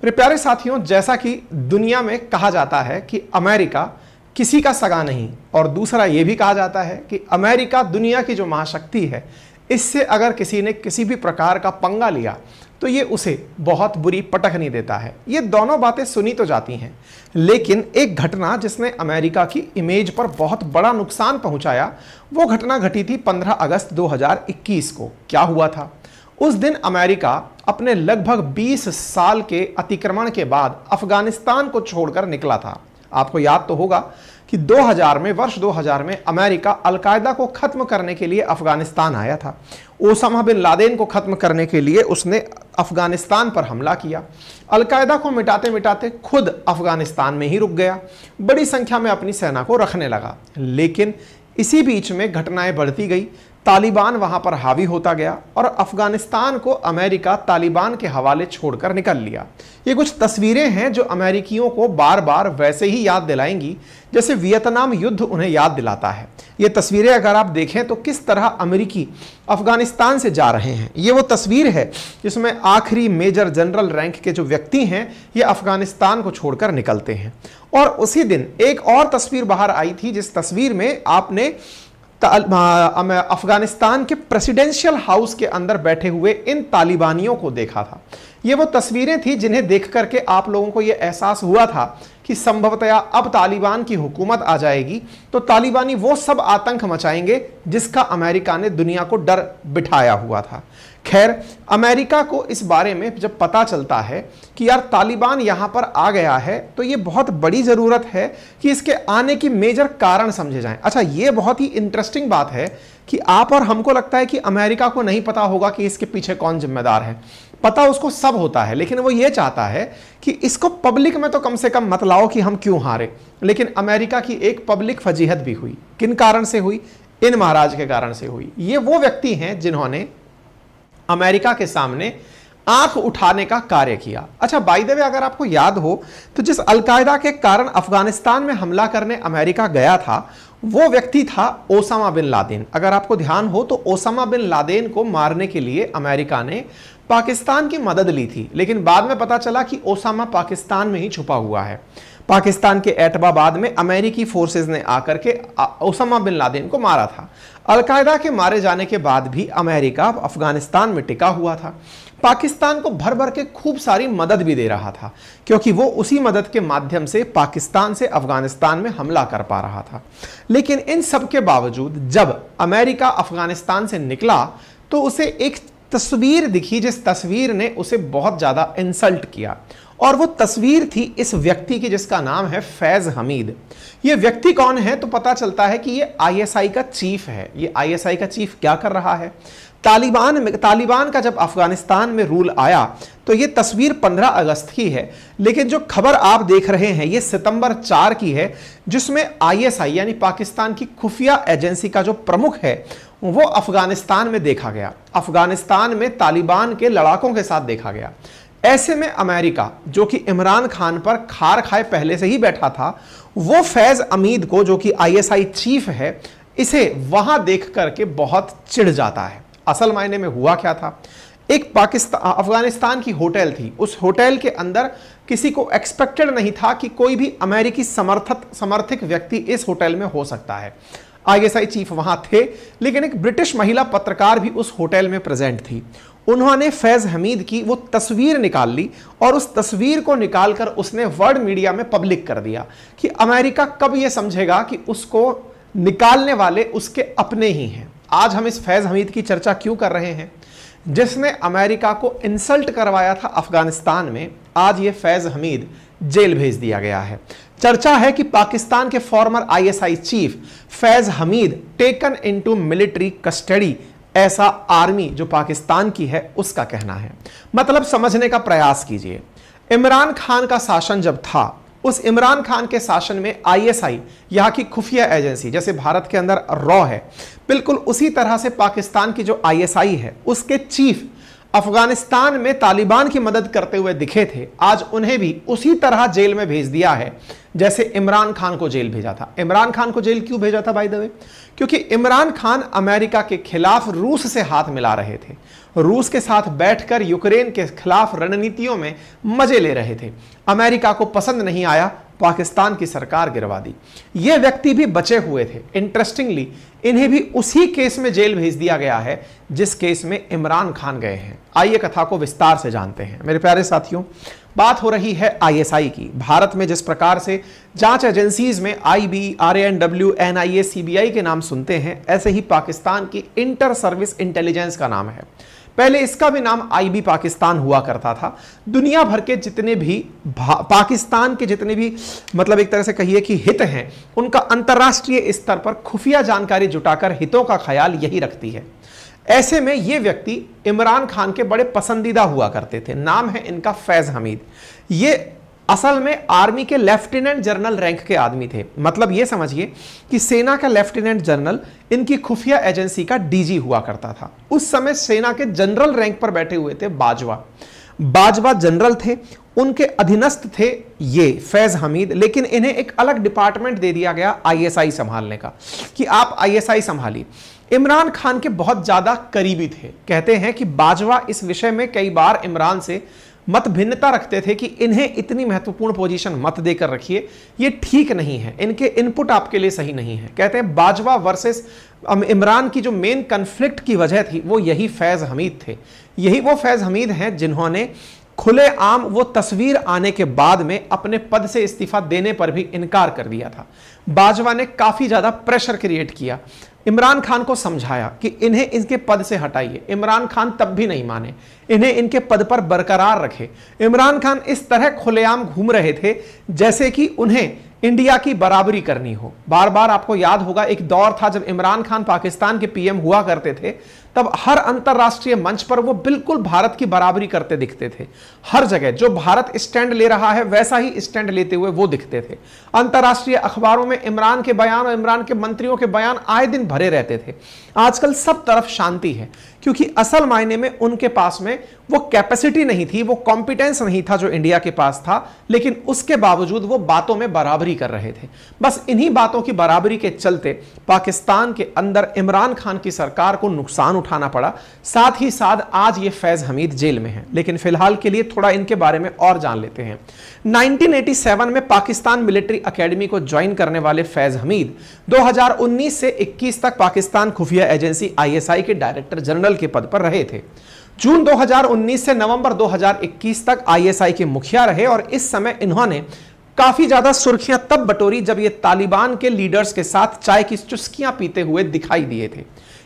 मेरे प्यारे साथियों, जैसा कि दुनिया में कहा जाता है कि अमेरिका किसी का सगा नहीं, और दूसरा यह भी कहा जाता है कि अमेरिका दुनिया की जो महाशक्ति है, इससे अगर किसी ने किसी भी प्रकार का पंगा लिया तो ये उसे बहुत बुरी पटखनी देता है। ये दोनों बातें सुनी तो जाती हैं, लेकिन एक घटना जिसने अमेरिका की इमेज पर बहुत बड़ा नुकसान पहुंचाया, वो घटना घटी थी 15 अगस्त 2021 को। क्या हुआ था? उस दिन अमेरिका अपने लगभग 20 साल के अतिक्रमण के बाद अफगानिस्तान को छोड़कर निकला था। आपको याद तो होगा कि वर्ष 2000 में अमेरिका अलकायदा को खत्म करने के लिए अफगानिस्तान आया था। ओसामा बिन लादेन को खत्म करने के लिए उसने अफगानिस्तान पर हमला किया। अलकायदा को मिटाते मिटाते खुद अफगानिस्तान में ही रुक गया, बड़ी संख्या में अपनी सेना को रखने लगा। लेकिन इसी बीच में घटनाएं बढ़ती गई, तालिबान वहां पर हावी होता गया और अफगानिस्तान को अमेरिका तालिबान के हवाले छोड़कर निकल लिया। ये कुछ तस्वीरें हैं जो अमेरिकियों को बार बार वैसे ही याद दिलाएंगी जैसे वियतनाम युद्ध उन्हें याद दिलाता है। ये तस्वीरें अगर आप देखें तो किस तरह अमेरिकी अफगानिस्तान से जा रहे हैं। ये वो तस्वीर है जिसमें आखिरी मेजर जनरल रैंक के जो व्यक्ति हैं, ये अफगानिस्तान को छोड़कर निकलते हैं। और उसी दिन एक और तस्वीर बाहर आई थी, जिस तस्वीर में आपने अफगानिस्तान के प्रेसिडेंशियल हाउस के अंदर बैठे हुए इन तालिबानियों को देखा था। ये वो तस्वीरें थी जिन्हें देख करके आप लोगों को यह एहसास हुआ था कि संभवतया अब तालिबान की हुकूमत आ जाएगी तो तालिबानी वो सब आतंक मचाएंगे जिसका अमेरिका ने दुनिया को डर बिठाया हुआ था। खैर, अमेरिका को इस बारे में जब पता चलता है कि यार तालिबान यहां पर आ गया है, तो ये बहुत बड़ी जरूरत है कि इसके आने की मेजर कारण समझे जाएं। अच्छा, ये बहुत ही इंटरेस्टिंग बात है कि आप और हमको लगता है कि अमेरिका को नहीं पता होगा कि इसके पीछे कौन जिम्मेदार है। पता उसको सब होता है, लेकिन वो ये चाहता है कि इसको पब्लिक में तो कम से कम मत लाओ कि हम क्यों हारे। लेकिन अमेरिका की एक पब्लिक फजीहत भी हुई। किन कारण से हुई? इन महाराज के कारण से हुई। ये वो व्यक्ति हैं जिन्होंने अमेरिका के सामने आंख उठाने का कार्य किया। अच्छा, बाय द वे, अगर आपको याद हो तो जिस अलकायदा के कारण अफगानिस्तान में हमला करने अमेरिका गया था, वो व्यक्ति था ओसामा बिन लादेन। अगर आपको ध्यान हो तो ओसामा बिन लादेन को मारने के लिए अमेरिका ने पाकिस्तान की मदद ली थी, लेकिन बाद में पता चला कि ओसामा पाकिस्तान में ही छुपा हुआ है। पाकिस्तान के एटबाबाद में अमेरिकी फोर्सेस ने आकर के ओसामा बिन लादेन को मारा था। अलकायदा के मारे जाने के बाद भी अमेरिका अफगानिस्तान में टिका हुआ था। पाकिस्तान को भर भर के खूब सारी मदद भी दे रहा था, क्योंकि वो उसी मदद के माध्यम से पाकिस्तान से अफगानिस्तान में हमला कर पा रहा था। लेकिन इन सब के बावजूद जब अमेरिका अफगानिस्तान से निकला तो उसे एक तस्वीर दिखी, जिस तस्वीर ने उसे बहुत ज्यादा इंसल्ट किया। और वो तस्वीर थी इस व्यक्ति की जिसका नाम है फैज हमीद। ये व्यक्ति कौन है? तो पता चलता है कि ये आईएसआई का चीफ है। ये आईएसआई का चीफ क्या कर रहा है? तालिबान का जब अफगानिस्तान में रूल आया तो ये तस्वीर 15 अगस्त की है, लेकिन जो खबर आप देख रहे हैं ये सितंबर 4 की है, जिसमें आईएसआई यानी पाकिस्तान की खुफिया एजेंसी का जो प्रमुख है वो अफगानिस्तान में देखा गया। अफगानिस्तान में तालिबान के लड़ाकों के साथ देखा गया। ऐसे में अमेरिका, जो कि इमरान खान पर खार खाए पहले से ही बैठा था, वो फैज हमीद को, जो कि आईएसआई चीफ है, इसे वहां देख करके बहुत चिढ़ जाता है। असल मायने में हुआ क्या था? एक अफगानिस्तान की होटल थी। उस होटल के अंदर किसी को एक्सपेक्टेड नहीं था कि कोई भी अमेरिकी समर्थित व्यक्ति इस होटल में हो सकता है। आईएसआई चीफ वहां थे, लेकिन एक ब्रिटिश महिला पत्रकार भी उस होटल में प्रेजेंट थी। उन्होंने फैज हमीद की वो तस्वीर निकाल ली और उस तस्वीर को निकालकर उसने वर्ल्ड मीडिया में पब्लिक कर दिया कि अमेरिका कब ये समझेगा कि उसको निकालने वाले उसके अपने ही हैं। आज हम इस फैज हमीद की चर्चा क्यों कर रहे हैं? जिसने अमेरिका को इंसल्ट करवाया था अफगानिस्तान में, आज ये फैज हमीद जेल भेज दिया गया है। चर्चा है कि पाकिस्तान के farmer ISI chief Faiz Hamid taken into military custody, ऐसा आर्मी जो पाकिस्तान की है उसका कहना है। मतलब समझने का प्रयास कीजिए। इमरान खान का शासन जब था, उस इमरान खान के शासन में आईएसआई, यहां की खुफिया एजेंसी, जैसे भारत के अंदर रॉ है, बिल्कुल उसी तरह से पाकिस्तान की जो आईएसआई है उसके चीफ अफगानिस्तान में तालिबान की मदद करते हुए दिखे थे, आज उन्हें भी उसी तरह जेल में भेज दिया है जैसे इमरान खान को जेल भेजा था। इमरान खान को जेल क्यों भेजा था बाय द वे? क्योंकि इमरान खान अमेरिका के खिलाफ रूस से हाथ मिला रहे थे, रूस के साथ बैठकर यूक्रेन के खिलाफ रणनीतियों में मजे ले रहे थे। अमेरिका को पसंद नहीं आया, पाकिस्तान की सरकार गिरवा दी। ये व्यक्ति भी बचे हुए थे। इंटरेस्टिंगली इन्हें भी उसी केस में जेल भेज दिया गया है जिस केस में इमरान खान गए हैं। आइए कथा को विस्तार से जानते हैं। मेरे प्यारे साथियों, बात हो रही है आईएसआई की। भारत में जिस प्रकार से जांच एजेंसीज में आईबी, आरएनडब्ल्यू, एनआईए, सीबीआई के नाम सुनते हैं, ऐसे ही पाकिस्तान की इंटर सर्विस इंटेलिजेंस का नाम है। पहले इसका भी नाम आईबी पाकिस्तान हुआ करता था। दुनिया भर के जितने भी पाकिस्तान के जितने भी मतलब एक तरह से कहिए कि हित हैं, उनका अंतर्राष्ट्रीय स्तर पर खुफिया जानकारी जुटाकर हितों का ख्याल यही रखती है। ऐसे में ये व्यक्ति इमरान खान के बड़े पसंदीदा हुआ करते थे। नाम है इनका फैज हमीद। ये असल में आर्मी के लेफ्टिनेंट जनरल रैंक के आदमी थे। मतलब ये समझिए कि सेना का लेफ्टिनेंट जनरल इनकी खुफिया एजेंसी का डीजी हुआ करता था। उस समय सेना के जनरल रैंक पर बैठे हुए थे बाजवा जनरल थे, उनके अधीनस्थ थे ये फैज हमीद। लेकिन इन्हें एक अलग डिपार्टमेंट दे दिया गया आईएसआई संभालने का, कि आप आईएसआई संभालिए। इमरान खान के बहुत ज्यादा करीबी थे। कहते हैं कि बाजवा इस विषय में कई बार इमरान से मत भिन्नता रखते थे कि इन्हें इतनी महत्वपूर्ण पोजीशन मत देकर रखिए, ये ठीक नहीं है, इनके इनपुट आपके लिए सही नहीं है। कहते हैं बाजवा वर्सेस इमरान की जो मेन कन्फ्लिक्ट की वजह थी वो यही फैज हमीद थे। यही वो फैज हमीद हैं जिन्होंने खुलेआम वो तस्वीर आने के बाद में अपने पद से इस्तीफा देने पर भी इनकार कर दिया था। बाजवा ने काफी ज्यादा प्रेशर क्रिएट किया, इमरान खान को समझाया कि इन्हें इनके पद से हटाइए। इमरान खान तब भी नहीं माने, इन्हें इनके पद पर बरकरार रखे। इमरान खान इस तरह खुलेआम घूम रहे थे जैसे कि उन्हें इंडिया की बराबरी करनी हो। बार बार आपको याद होगा एक दौर था जब इमरान खान पाकिस्तान के पीएम हुआ करते थे, तब हर अंतरराष्ट्रीय मंच पर वो बिल्कुल भारत की बराबरी करते दिखते थे। हर जगह जो भारत स्टैंड ले रहा है वैसा ही स्टैंड लेते हुए वो दिखते थे। अंतरराष्ट्रीय अखबारों में इमरान के बयान और इमरान के मंत्रियों के बयान आए दिन भरे रहते थे। आजकल सब तरफ शांति है, क्योंकि असल मायने में उनके पास में वो कैपेसिटी नहीं थी, वो कॉम्पिटेंस नहीं था जो इंडिया के पास था, लेकिन उसके बावजूद वो बातों में बराबरी कर रहे थे। बस इन्हीं बातों की बराबरी के चलते पाकिस्तान के अंदर इमरान खान की सरकार को नुकसान उठाना पड़ा। साथ ही साथ आज ये फैज हमीद जेल में हैं। लेकिन फिलहाल के लिए थोड़ा इनके बारे में और जान लेते हैं। 1987 में पाकिस्तान मिलिट्री एकेडमी को ज्वाइन करने वाले फैज हमीद 2019 से 21 तक पाकिस्तान खुफिया एजेंसी आईएसआई के डायरेक्टर जनरल के पद पर रहे थे। जून 2019 से नवंबर 2021 तक आईएसआई के मुखिया रहे और इस समय इन्होंने काफी ज्यादा सुर्खियां तब बटोरी जब ये तालिबान के लीडर्स के साथ चाय की चुस्कियां पीते हुए दिखाई दिए थे।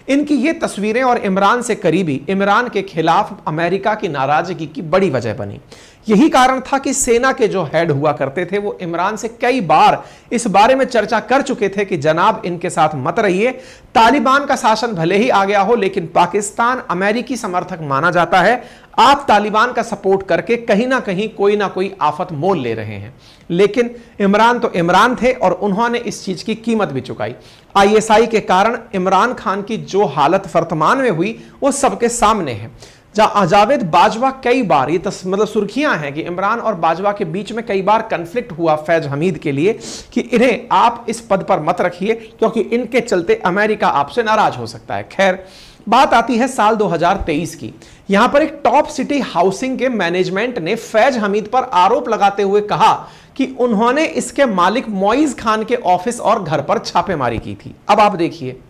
इनकी ये तस्वीरें और इमरान से करीबी इमरान के खिलाफ अमेरिका की नाराजगी की बड़ी वजह बनी। यही कारण था कि सेना के जो हेड हुआ करते थे वो इमरान से कई बार इस बारे में चर्चा कर चुके थे कि जनाब इनके साथ मत रहिए, तालिबान का शासन भले ही आ गया हो लेकिन पाकिस्तान अमेरिकी समर्थक माना जाता है, आप तालिबान का सपोर्ट करके कहीं ना कहीं कोई ना कोई आफत मोल ले रहे हैं। लेकिन इमरान तो इमरान थे और उन्होंने इस चीज की कीमत भी चुकाई। आईएसआई के कारण इमरान खान की जो हालत वर्तमान में हुई वो सबके सामने है। जावेद बाजवा कई बार, ये मतलब सुर्खियां हैं कि इमरान और बाजवा के बीच में कई बार कन्फ्लिक्ट हुआ फैज हमीद के लिए कि इन्हें आप इस पद पर मत रखिए क्योंकि इनके चलते अमेरिका आपसे नाराज हो सकता है। खैर, बात आती है साल 2023 की। यहां पर एक टॉप सिटी हाउसिंग के मैनेजमेंट ने फैज हमीद पर आरोप लगाते हुए कहा कि उन्होंने इसके मालिक मोइज खान के ऑफिस और घर पर छापेमारी की थी। अब आप देखिए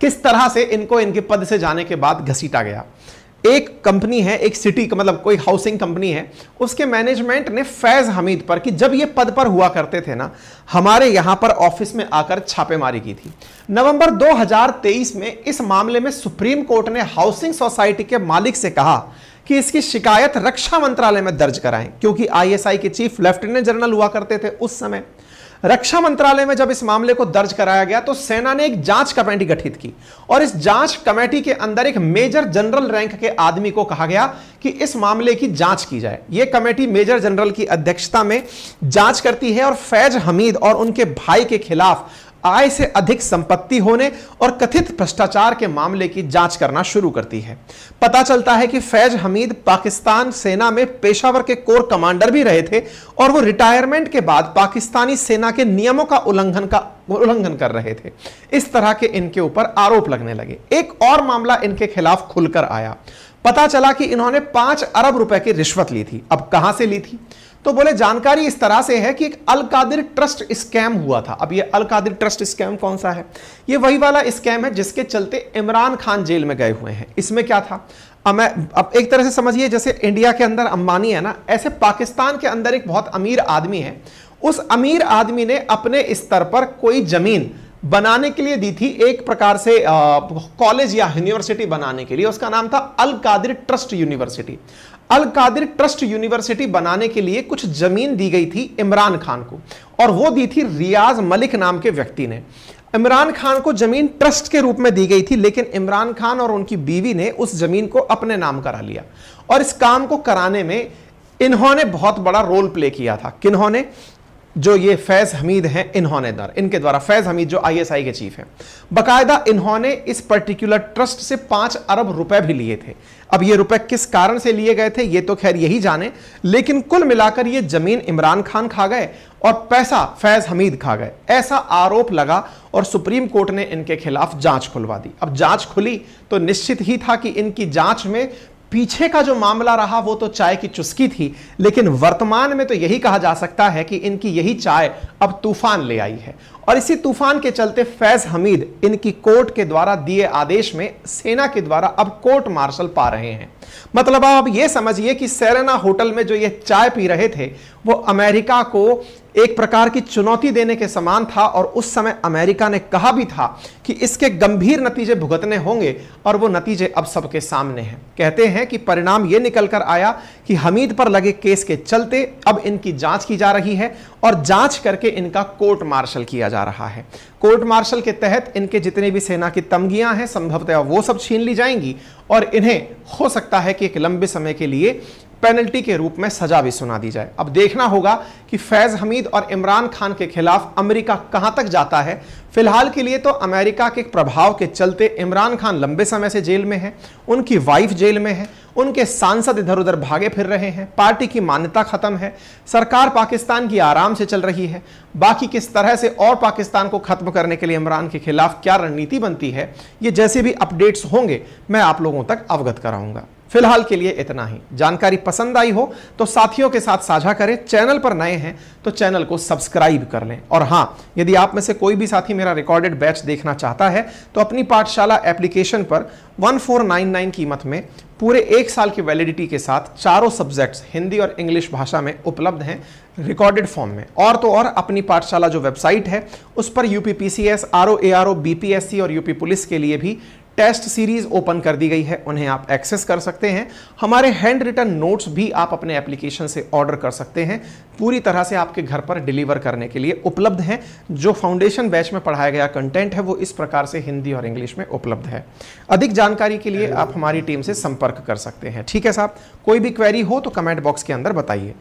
किस तरह से इनको इनके पद से जाने के बाद घसीटा गया। एक कंपनी है, एक सिटी का मतलब कोई हाउसिंग कंपनी है, उसके मैनेजमेंट ने फैज हमीद पर कि जब ये पद पर हुआ करते थे ना, हमारे यहां पर ऑफिस में आकर छापेमारी की थी। नवंबर 2023 में इस मामले में सुप्रीम कोर्ट ने हाउसिंग सोसाइटी के मालिक से कहा कि इसकी शिकायत रक्षा मंत्रालय में दर्ज कराएं, क्योंकि आईएसआई के चीफ लेफ्टिनेंट जनरल हुआ करते थे उस समय। रक्षा मंत्रालय में जब इस मामले को दर्ज कराया गया तो सेना ने एक जांच कमेटी गठित की और इस जांच कमेटी के अंदर एक मेजर जनरल रैंक के आदमी को कहा गया कि इस मामले की जांच की जाए। यह कमेटी मेजर जनरल की अध्यक्षता में जांच करती है और फैज हमीद और उनके भाई के खिलाफ आय से अधिक संपत्ति होने और कथित भ्रष्टाचार के मामले की जांच करना शुरू करती है। पता चलता है कि फैज हमीद पाकिस्तान सेना में पेशावर के कोर कमांडर भी रहे थे और वो रिटायरमेंट के बाद पाकिस्तानी सेना के नियमों का उल्लंघन कर रहे थे। इस तरह के इनके ऊपर आरोप लगने लगे। एक और मामला इनके खिलाफ खुलकर आया। पता चला कि इन्होंने 5 अरब रुपए की रिश्वत ली थी। अब कहां से ली थी? तो बोले जानकारी इस तरह से है कि एक अल कादिर ट्रस्ट स्कैम हुआ था। अब ये अल कादिर ट्रस्ट स्कैम कौन सा है? ये वही वाला स्कैम है जिसके चलते इमरान खान जेल में गए हुए हैं। इसमें क्या था? अब एक तरह से समझिए, जैसे इंडिया के अंदर अंबानी है ना, ऐसे पाकिस्तान के अंदर एक बहुत अमीर आदमी है। उस अमीर आदमी ने अपने स्तर पर कोई जमीन बनाने के लिए दी थी, एक प्रकार से कॉलेज या यूनिवर्सिटी बनाने के लिए। उसका नाम था अल कादिर ट्रस्ट यूनिवर्सिटी। अल कादिर ट्रस्ट यूनिवर्सिटी बनाने के लिए कुछ जमीन दी गई थी इमरान खान को, और वो दी थी रियाज मलिक नाम के व्यक्ति ने। इमरान खान को जमीन ट्रस्ट के रूप में दी गई थी, लेकिन इमरान खान और उनकी बीवी ने उस जमीन को अपने नाम करा लिया। और इस काम को कराने में इन्होंने बहुत बड़ा रोल प्ले किया था। किन्होंने? जो ये फैज हमीद हैं, इनके द्वारा फैज हमीद जो आईएसआई के चीफ हैं, बकायदा इन्होंने इस पर्टिकुलर ट्रस्ट से 5 अरब रुपए भी लिए थे। अब ये रुपए किस कारण से लिए गए थे ये तो खैर यही जाने, लेकिन कुल मिलाकर ये जमीन इमरान खान खा गए और पैसा फैज हमीद खा गए, ऐसा आरोप लगा और सुप्रीम कोर्ट ने इनके खिलाफ जांच खुलवा दी। अब जांच खुली तो निश्चित ही था कि इनकी जांच में पीछे का जो मामला रहा वो तो चाय की चुस्की थी, लेकिन वर्तमान में तो यही कहा जा सकता है कि इनकी यही चाय अब तूफान ले आई है। और इसी तूफान के चलते फैज हमीद इनकी कोर्ट के द्वारा दिए आदेश में सेना के द्वारा अब कोर्ट मार्शल पा रहे हैं। मतलब आप ये समझिए कि सेरेना होटल में जो ये चाय पी रहे थे वो अमेरिका को एक प्रकार की चुनौती देने के समान था, और उस समय अमेरिका ने कहा भी था कि इसके गंभीर नतीजे भुगतने होंगे, और वो नतीजे अब सबके सामने हैं। कहते हैं कि परिणाम ये निकल कर आया कि हमीद पर लगे केस के चलते अब इनकी जांच की जा रही है और जांच करके इनका कोर्ट मार्शल किया जा रहा है। कोर्ट मार्शल के तहत इनके जितने भी सेना की तमगियां हैं संभवतः वो सब छीन ली जाएंगी, और इन्हें हो सकता है कि एक लंबे समय के लिए पेनल्टी के रूप में सजा भी सुना दी जाए। अब देखना होगा कि फैज हमीद और इमरान खान के खिलाफ अमेरिका कहां तक जाता है। फिलहाल के लिए तो अमेरिका के प्रभाव के चलते इमरान खान लंबे समय से जेल में है, उनकी वाइफ जेल में है, उनके सांसद इधर उधर भागे फिर रहे हैं, पार्टी की मान्यता खत्म है, सरकार पाकिस्तान की आराम से चल रही है। बाकी किस तरह से और पाकिस्तान को खत्म करने के लिए इमरान के खिलाफ क्या रणनीति बनती है, ये जैसे भी अपडेट्स होंगे मैं आप लोगों तक अवगत कराऊंगा। फिलहाल के लिए इतना ही। जानकारी पसंद आई हो तो साथियों के साथ साझा करें। चैनल पर नए हैं तो चैनल को सब्सक्राइब कर लें। और हां, यदि आप में से कोई भी साथी मेरा रिकॉर्डेड बैच देखना चाहता है तो अपनी पाठशाला एप्लीकेशन पर 1499 कीमत में पूरे 1 साल की वैलिडिटी के साथ चारों सब्जेक्ट्स हिंदी और इंग्लिश भाषा में उपलब्ध हैं रिकॉर्डेड फॉर्म में। और तो और अपनी पाठशाला जो वेबसाइट है उस पर यूपीपीसीएस, आरओ, बीपीएससी और यूपी पुलिस के लिए भी टेस्ट सीरीज ओपन कर दी गई है, उन्हें आप एक्सेस कर सकते हैं। हमारे हैंड रिटन नोट्स भी आप अपने एप्लीकेशन से ऑर्डर कर सकते हैं, पूरी तरह से आपके घर पर डिलीवर करने के लिए उपलब्ध हैं। जो फाउंडेशन बैच में पढ़ाया गया कंटेंट है वो इस प्रकार से हिंदी और इंग्लिश में उपलब्ध है। अधिक जानकारी के लिए आप हमारी टीम से संपर्क कर सकते हैं। ठीक है साहब, कोई भी क्वेरी हो तो कमेंट बॉक्स के अंदर बताइए।